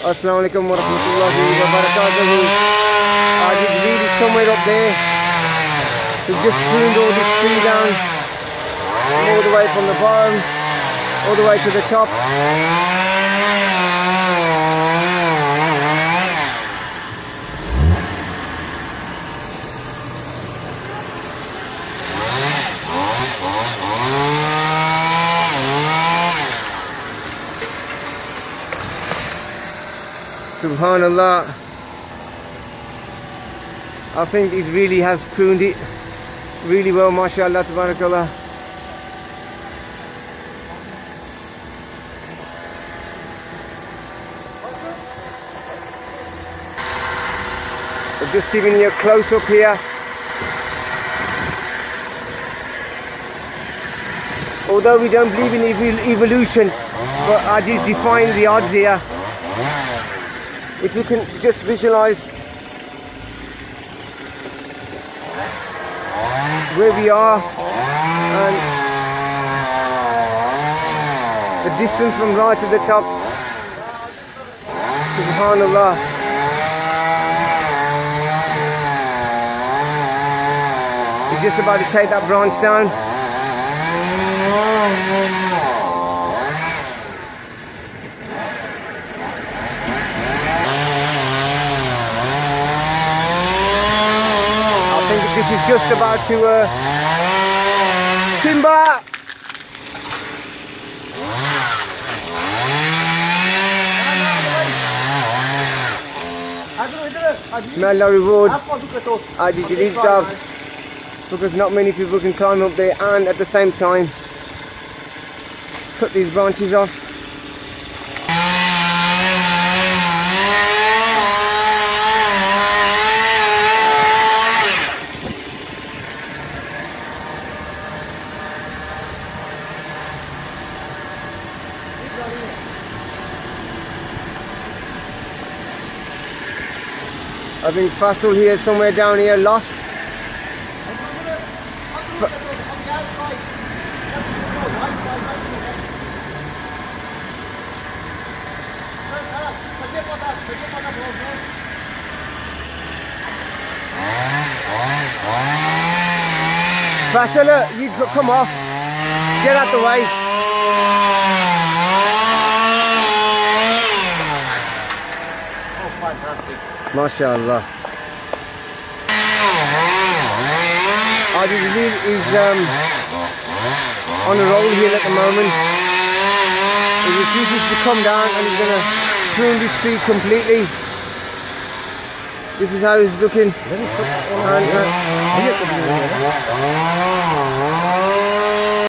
Assalamu alaikum wa rahmatullahi wa barakatuhu. It's really somewhere up there. We've just pruned all this tree down, all the way from the bottom, all the way to the top. Subhanallah, I think it really has pruned it really well, mashallah, tabarakallah. I'm just giving you a close up here. Although we don't believe in evolution, but I just define the odds here. If you can just visualize where we are and the distance from right to the top, subhanallah. He's just about to take that branch down. This is just about to timber. May Allah reward Haji Jalil Sahab, because not many people can climb up there and at the same time cut these branches off. I think Faisal here, somewhere down here, lost. Faisal, you come off. Get out the way. Oh, fantastic. MashaAllah. Haji Jalil is on a roll here at the moment. He refuses to come down and he's going to prune this tree completely. This is how he's looking. And,